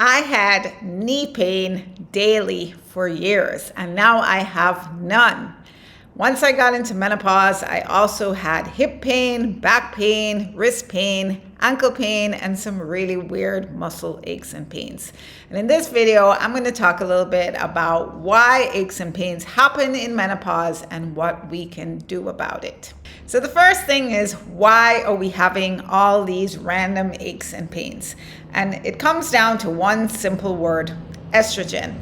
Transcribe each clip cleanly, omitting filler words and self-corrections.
I had knee pain daily for years, and now I have none. Once I got into menopause, I also had hip pain, back pain, wrist pain, ankle pain, and some really weird muscle aches and pains. And in this video, I'm going to talk a little bit about why aches and pains happen in menopause and what we can do about it. So the first thing is, why are we having all these random aches and pains? And it comes down to one simple word: estrogen.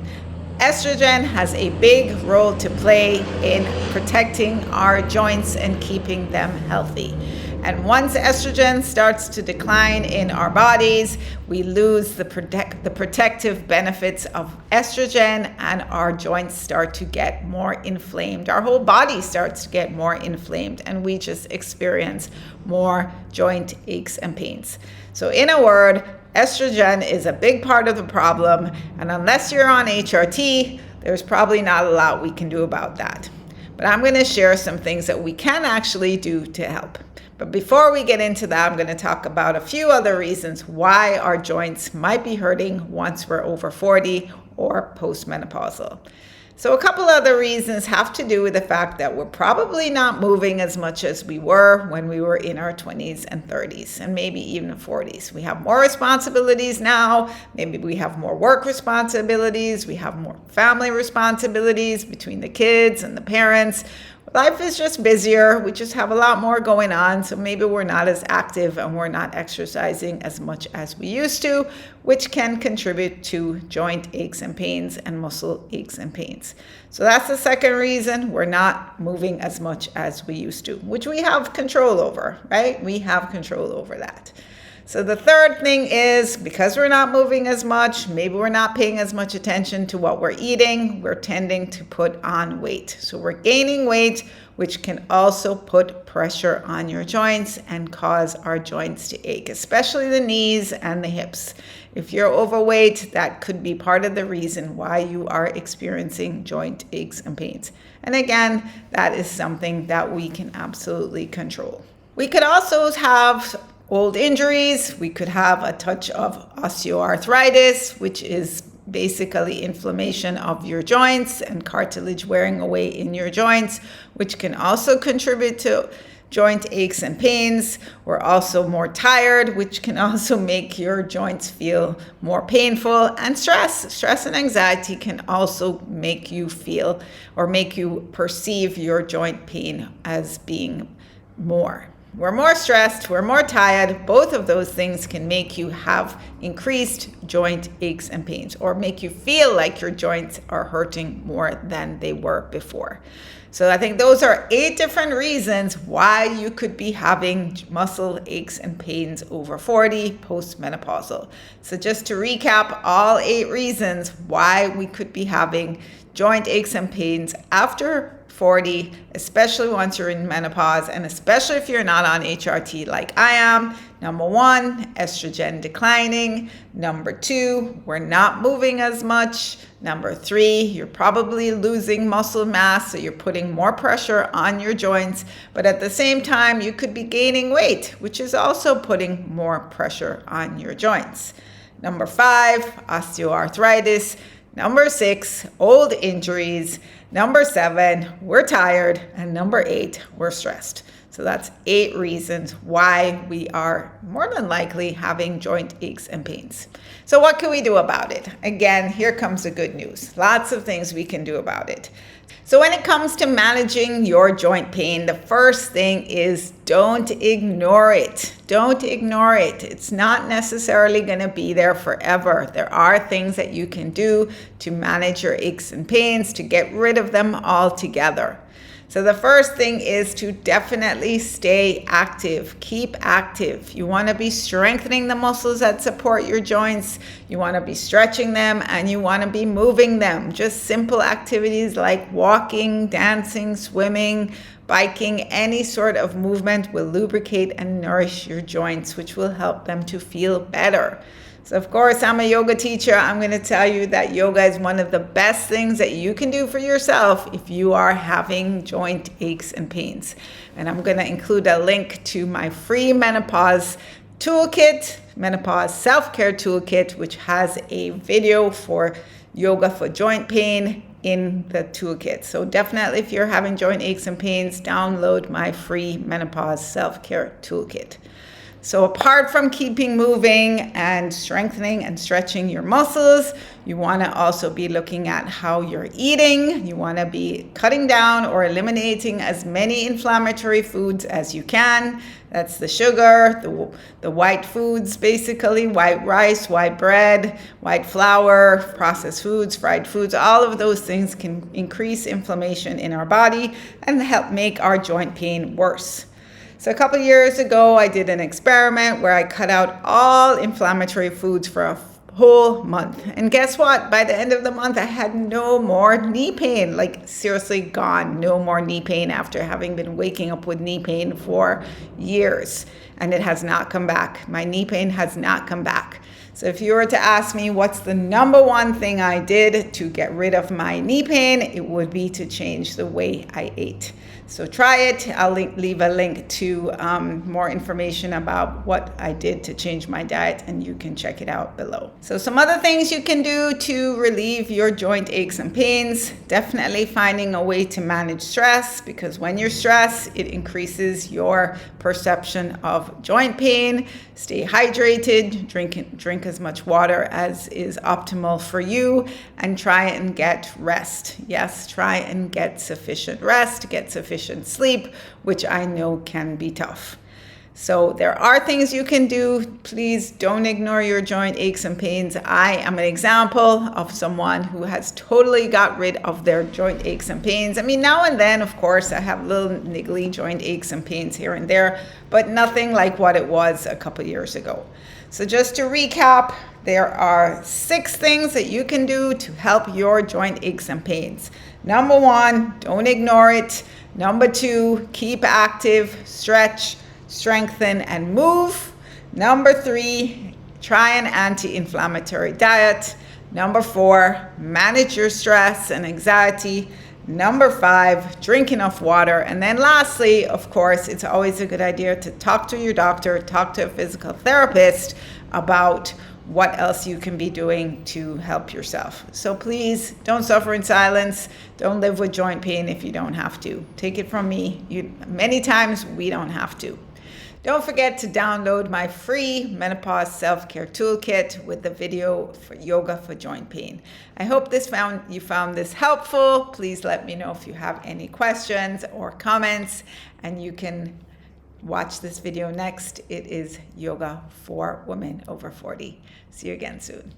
Estrogen has a big role to play in protecting our joints and keeping them healthy. And once estrogen starts to decline in our bodies, we lose the protective benefits of estrogen, and our joints start to get more inflamed. Our whole body starts to get more inflamed, and we just experience more joint aches and pains. So in a word, estrogen is a big part of the problem, and unless you're on HRT, there's probably not a lot we can do about that. But I'm going to share some things that we can actually do to help. But before we get into that, I'm going to talk about a few other reasons why our joints might be hurting once we're over 40 or postmenopausal. So a couple other reasons have to do with the fact that we're probably not moving as much as we were when we were in our 20s and 30s and maybe even 40s. We have more responsibilities now. Maybe we have more work responsibilities. We have more family responsibilities between the kids and the parents. Life is just busier. We just have a lot more going on. So maybe we're not as active and we're not exercising as much as we used to, which can contribute to joint aches and pains and muscle aches and pains. So that's the second reason we're not moving as much as we used to, which we have control over, right? We have control over that. So the third thing is, because we're not moving as much, maybe we're not paying as much attention to what we're eating, we're tending to put on weight. So we're gaining weight, which can also put pressure on your joints and cause our joints to ache, especially the knees and the hips. If you're overweight, that could be part of the reason why you are experiencing joint aches and pains. And again, that is something that we can absolutely control. We could also have old injuries. We could have a touch of osteoarthritis, which is basically inflammation of your joints and cartilage wearing away in your joints, which can also contribute to joint aches and pains. We're also more tired, which can also make your joints feel more painful. And stress and anxiety can also make you feel or make you perceive your joint pain as being more. We're more stressed, we're more tired. Both of those things can make you have increased joint aches and pains, or make you feel like your joints are hurting more than they were before. So I think those are 8 different reasons why you could be having muscle aches and pains over 40 postmenopausal. So just to recap, all 8 reasons why we could be having joint aches and pains after 40, especially once you're in menopause, and especially if you're not on HRT like I am. Number 1, estrogen declining. Number 2, we're not moving as much. Number 3, you're probably losing muscle mass, so you're putting more pressure on your joints, but at the same time, you could be gaining weight, which is also putting more pressure on your joints. Number 5, osteoarthritis. Number 6, old injuries. Number 7, we're tired. And number 8, we're stressed. So that's 8 reasons why we are more than likely having joint aches and pains. So what can we do about it? Again, here comes the good news. Lots of things we can do about it. So when it comes to managing your joint pain, the first thing is don't ignore it. Don't ignore it. It's not necessarily going to be there forever. There are things that you can do to manage your aches and pains, to get rid of them altogether. So the first thing is to definitely stay active. Keep active. You want to be strengthening the muscles that support your joints. You want to be stretching them, and you want to be moving them. Just simple activities like walking, dancing, swimming, biking, any sort of movement will lubricate and nourish your joints, which will help them to feel better. So of course, I'm a yoga teacher. I'm going to tell you that yoga is one of the best things that you can do for yourself if you are having joint aches and pains. And I'm going to include a link to my free menopause toolkit, Menopause Self-Care Toolkit, which has a video for yoga for joint pain in the toolkit. So definitely, if you're having joint aches and pains, download my free Menopause Self-Care Toolkit. So apart from keeping moving and strengthening and stretching your muscles, you want to also be looking at how you're eating. You want to be cutting down or eliminating as many inflammatory foods as you can. That's the sugar, the white foods, basically, white rice, white bread, white flour, processed foods, fried foods. All of those things can increase inflammation in our body and help make our joint pain worse. So a couple years ago, I did an experiment where I cut out all inflammatory foods for a whole month. And guess what? By the end of the month, I had no more knee pain, like seriously gone. No more knee pain after having been waking up with knee pain for years. And it has not come back. My knee pain has not come back. So if you were to ask me what's the number one thing I did to get rid of my knee pain, it would be to change the way I ate. So try it. I'll leave a link to more information about what I did to change my diet, and you can check it out below. So some other things you can do to relieve your joint aches and pains. Definitely finding a way to manage stress, because when you're stressed, it increases your perception of joint pain. Stay hydrated, drink as much water as is optimal for you, and try and get rest. Yes, try and get sufficient rest, get sufficient sleep, which I know can be tough. So there are things you can do. Please don't ignore your joint aches and pains. I am an example of someone who has totally got rid of their joint aches and pains. I mean, now and then, of course, I have little niggly joint aches and pains here and there, but nothing like what it was a couple years ago. So just to recap, there are 6 things that you can do to help your joint aches and pains. Number 1, don't ignore it. Number 2, keep active, stretch, strengthen, and move. Number 3, try an anti-inflammatory diet. Number 4, manage your stress and anxiety. Number 5, drink enough water. And then lastly, of course, it's always a good idea to talk to your doctor, talk to a physical therapist about what else you can be doing to help yourself. So please don't suffer in silence. Don't live with joint pain if you don't have to. Take it from me. Many times we don't have to. Don't forget to download my free Menopause Self-Care Toolkit with the video for yoga for joint pain. I hope you found this helpful. Please let me know if you have any questions or comments, and you can watch this video next. It is yoga for women over 40. See you again soon.